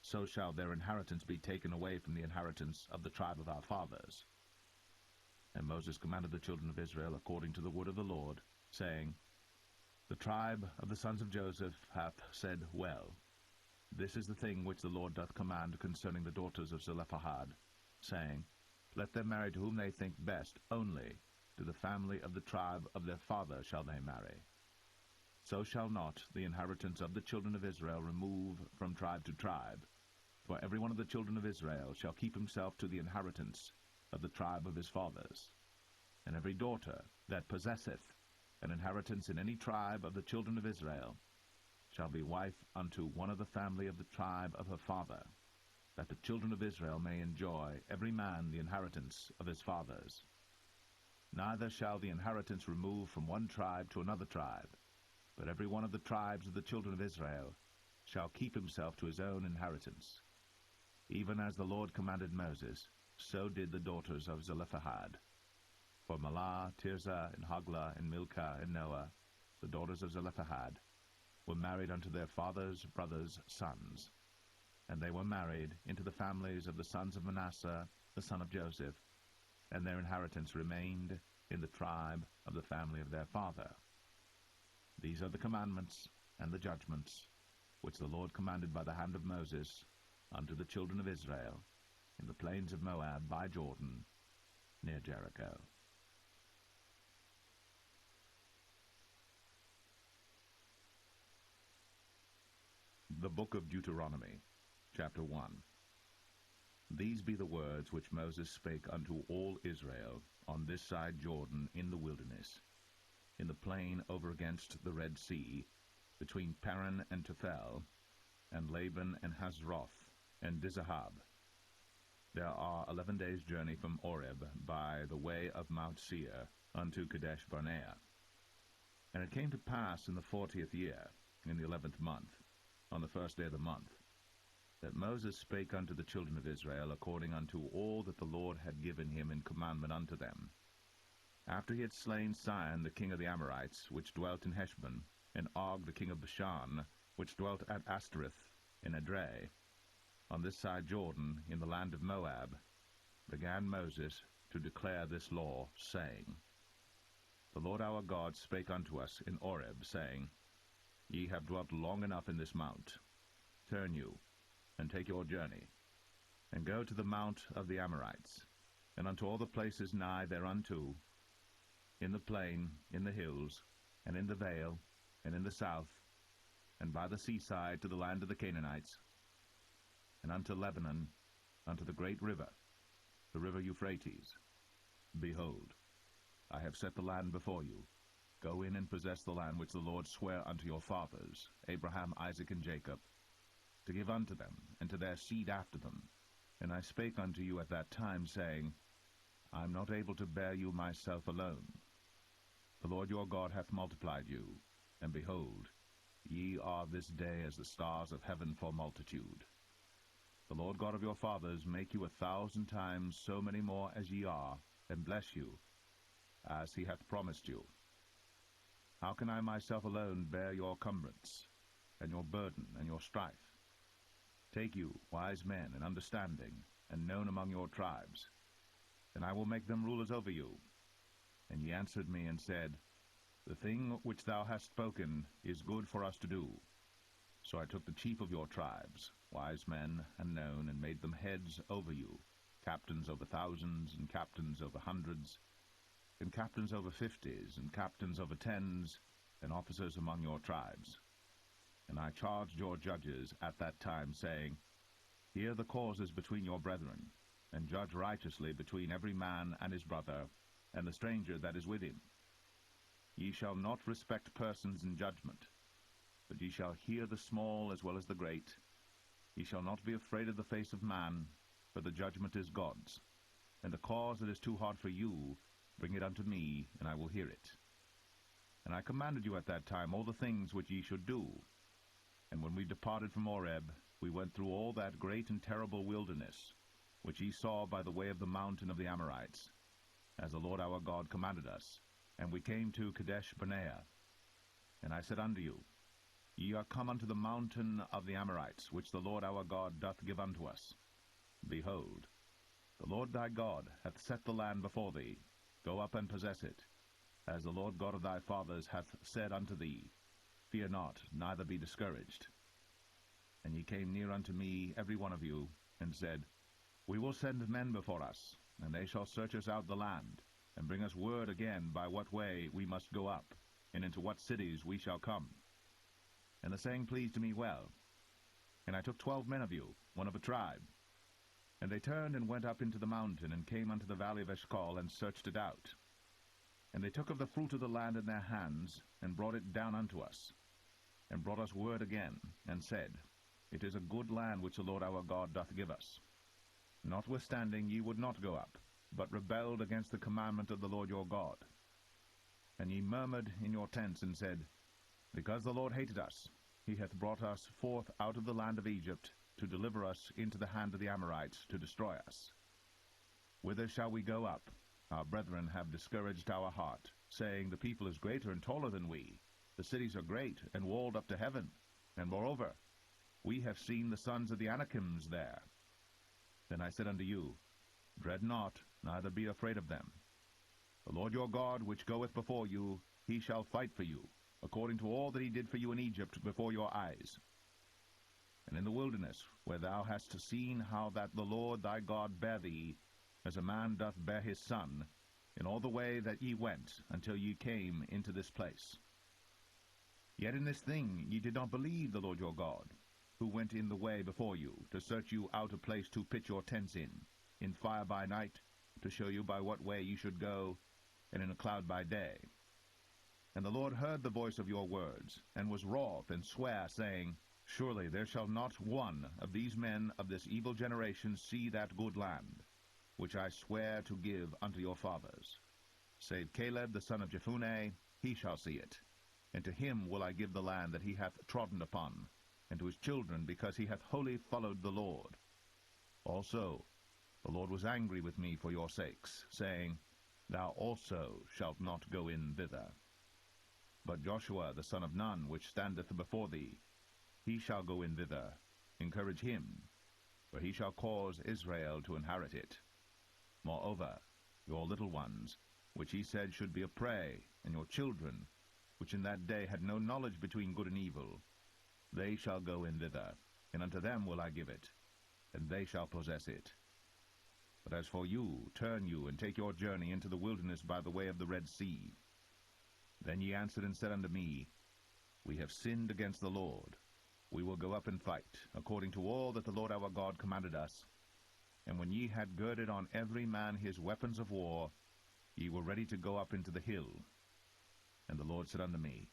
So shall their inheritance be taken away from the inheritance of the tribe of our fathers. And Moses commanded the children of Israel according to the word of the Lord, saying, The tribe of the sons of Joseph hath said well. This is the thing which the Lord doth command concerning the daughters of Zelophehad, saying, Let them marry to whom they think best, only to the family of the tribe of their father shall they marry. So shall not the inheritance of the children of Israel remove from tribe to tribe, for every one of the children of Israel shall keep himself to the inheritance of the tribe of his fathers. And every daughter that possesseth an inheritance in any tribe of the children of Israel shall be wife unto one of the family of the tribe of her father, that the children of Israel may enjoy every man the inheritance of his fathers. Neither shall the inheritance remove from one tribe to another tribe, but every one of the tribes of the children of Israel shall keep himself to his own inheritance. Even as the Lord commanded Moses, so did the daughters of Zelophehad. For Mahlah, Tirzah, and Hoglah, and Milcah, and Noah, the daughters of Zelophehad, were married unto their father's brothers' sons. And they were married into the families of the sons of Manasseh, the son of Joseph, and their inheritance remained in the tribe of the family of their father. These are the commandments and the judgments which the Lord commanded by the hand of Moses unto the children of Israel in the plains of Moab by Jordan, near Jericho. The Book of Deuteronomy, chapter 1. These be the words which Moses spake unto all Israel on this side Jordan in the wilderness, in the plain over against the Red Sea, between Paran and Tophel, and Laban and Hazroth, and Dizahab. There are 11 days' journey from Oreb by the way of Mount Seir unto Kadesh Barnea. And it came to pass in the 40th year, in the 11th month, on the first day of the month, that Moses spake unto the children of Israel according unto all that the Lord had given him in commandment unto them. After he had slain Sihon the king of the Amorites, which dwelt in Heshbon, and Og the king of Bashan, which dwelt at Ashtoreth in Edrei, on this side Jordan, in the land of Moab, began Moses to declare this law, saying, The Lord our God spake unto us in Oreb, saying, Ye have dwelt long enough in this mount. Turn you, and take your journey, and go to the mount of the Amorites, and unto all the places nigh thereunto, in the plain, in the hills, and in the vale, and in the south, and by the seaside to the land of the Canaanites, and unto Lebanon, unto the great river, the river Euphrates. Behold, I have set the land before you. Go in and possess the land which the Lord sware unto your fathers, Abraham, Isaac, and Jacob, to give unto them, and to their seed after them. And I spake unto you at that time, saying, I am not able to bear you myself alone. The Lord your God hath multiplied you, and behold, ye are this day as the stars of heaven for multitude. The Lord God of your fathers make you 1,000 times so many more as ye are, and bless you, as he hath promised you. How can I myself alone bear your cumbrance, and your burden, and your strife? Take you, wise men, and understanding, and known among your tribes, and I will make them rulers over you. And ye answered me, and said, The thing which thou hast spoken is good for us to do. So I took the chief of your tribes, wise men and known, and made them heads over you, captains over thousands, and captains over hundreds, and captains over 50s, and captains over 10s, and officers among your tribes. And I charged your judges at that time, saying, Hear the causes between your brethren, and judge righteously between every man and his brother, and the stranger that is with him. Ye shall not respect persons in judgment, but ye shall hear the small as well as the great. Ye shall not be afraid of the face of man, for the judgment is God's. And the cause that is too hard for you, bring it unto me, and I will hear it. And I commanded you at that time all the things which ye should do. And when we departed from Oreb, we went through all that great and terrible wilderness, which ye saw by the way of the mountain of the Amorites, as the Lord our God commanded us. And we came to Kadesh Barnea. And I said unto you, Ye are come unto the mountain of the Amorites, which the Lord our God doth give unto us. Behold, the Lord thy God hath set the land before thee. Go up and possess it, as the Lord God of thy fathers hath said unto thee. Fear not, neither be discouraged. And ye came near unto me, every one of you, and said, We will send men before us, and they shall search us out the land, and bring us word again by what way we must go up, and into what cities we shall come. And the saying pleased me well. And I took 12 men of you, one of a tribe. And they turned and went up into the mountain, and came unto the valley of Eshcol, and searched it out. And they took of the fruit of the land in their hands, and brought it down unto us, and brought us word again, and said, It is a good land which the Lord our God doth give us. Notwithstanding ye would not go up, but rebelled against the commandment of the Lord your God. And ye murmured in your tents, and said, Because the Lord hated us, he hath brought us forth out of the land of Egypt, to deliver us into the hand of the Amorites, to destroy us. Whither shall we go up? Our brethren have discouraged our heart, saying, The people is greater and taller than we. The cities are great, and walled up to heaven. And moreover, we have seen the sons of the Anakims there. Then I said unto you, Dread not, neither be afraid of them. The Lord your God, which goeth before you, he shall fight for you, according to all that he did for you in Egypt before your eyes. And in the wilderness, where thou hast seen how that the Lord thy God bare thee, as a man doth bear his son, in all the way that ye went, until ye came into this place. Yet in this thing ye did not believe the Lord your God, who went in the way before you, to search you out a place to pitch your tents in fire by night, to show you by what way ye should go, and in a cloud by day. And the Lord heard the voice of your words, and was wroth, and sware, saying, Surely there shall not one of these men of this evil generation see that good land, which I swear to give unto your fathers. Save Caleb the son of Jephunneh, he shall see it. And to him will I give the land that he hath trodden upon, and to his children, because he hath wholly followed the Lord. Also the Lord was angry with me for your sakes, saying, Thou also shalt not go in thither. But Joshua the son of Nun, which standeth before thee, he shall go in thither. Encourage him, for he shall cause Israel to inherit it. Moreover, your little ones, which he said should be a prey, and your children, which in that day had no knowledge between good and evil, they shall go in thither, and unto them will I give it, and they shall possess it. But as for you, turn you, and take your journey into the wilderness by the way of the Red Sea. Then ye answered and said unto me, We have sinned against the Lord. We will go up and fight, according to all that the Lord our God commanded us. And when ye had girded on every man his weapons of war, ye were ready to go up into the hill. And the Lord said unto me,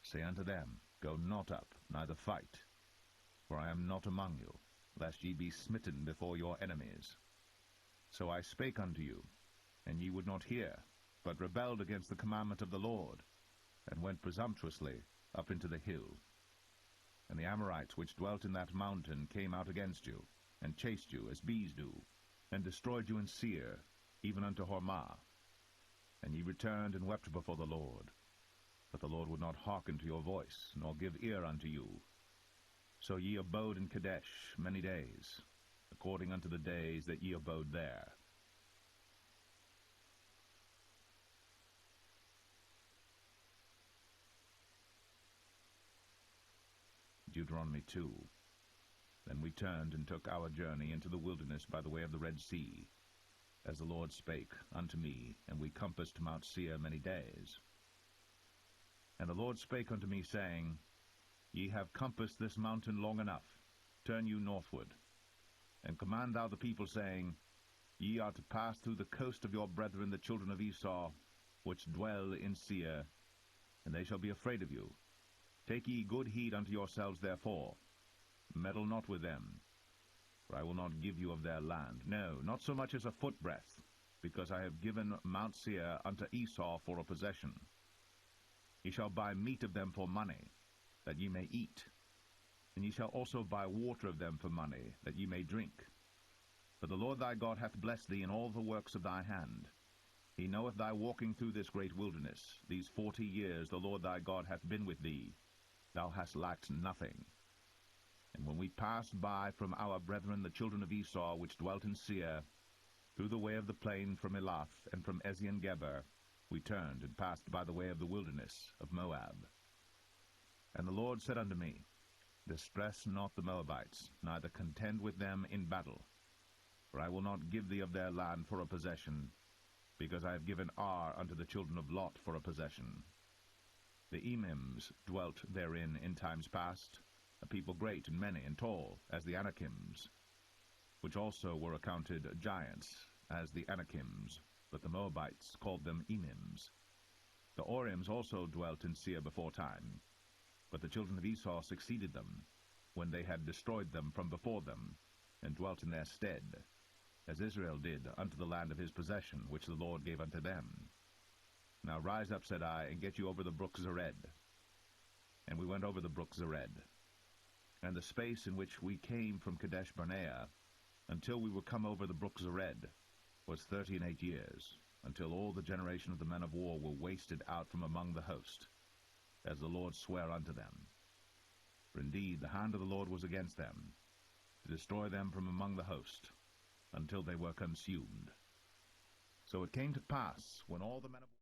Say unto them, Go not up, neither fight, for I am not among you, lest ye be smitten before your enemies. So I spake unto you, and ye would not hear, but rebelled against the commandment of the Lord, and went presumptuously up into the hill. And the Amorites which dwelt in that mountain came out against you, and chased you as bees do, and destroyed you in Seir, even unto Hormah. And ye returned and wept before the Lord. But the Lord would not hearken to your voice, nor give ear unto you. So ye abode in Kadesh many days, according unto the days that ye abode there. Deuteronomy 2. Then we turned and took our journey into the wilderness by the way of the Red Sea, as the Lord spake unto me, and we compassed Mount Seir many days. And the Lord spake unto me, saying, Ye have compassed this mountain long enough. Turn you northward, and command thou the people, saying, Ye are to pass through the coast of your brethren the children of Esau, which dwell in Seir, and they shall be afraid of you. Take ye good heed unto yourselves therefore. Meddle not with them, for I will not give you of their land, no, not so much as a footbreadth, because I have given Mount Seir unto Esau for a possession. Ye shall buy meat of them for money, that ye may eat, and ye shall also buy water of them for money, that ye may drink. For the Lord thy God hath blessed thee in all the works of thy hand. He knoweth thy walking through this great wilderness. These 40 years the Lord thy God hath been with thee. Thou hast lacked nothing. And when we passed by from our brethren the children of Esau, which dwelt in Seir, through the way of the plain from Elath and from Ezion-Geber, we turned and passed by the way of the wilderness of Moab. And the Lord said unto me, Distress not the Moabites, neither contend with them in battle. For I will not give thee of their land for a possession, because I have given Ar unto the children of Lot for a possession. The Emims dwelt therein in times past, a people great and many and tall, as the Anakims, which also were accounted giants, as the Anakims, but the Moabites called them Emims. The Orims also dwelt in Seir before time, but the children of Esau succeeded them, when they had destroyed them from before them, and dwelt in their stead, as Israel did unto the land of his possession, which the Lord gave unto them. Now rise up, said I, and get you over the brook Zered. And we went over the brook Zered. And the space in which we came from Kadesh Barnea, until we were come over the brook Zered, was 38 years, until all the generation of the men of war were wasted out from among the host, as the Lord sware unto them. For indeed the hand of the Lord was against them, to destroy them from among the host, until they were consumed. So it came to pass, when all the men of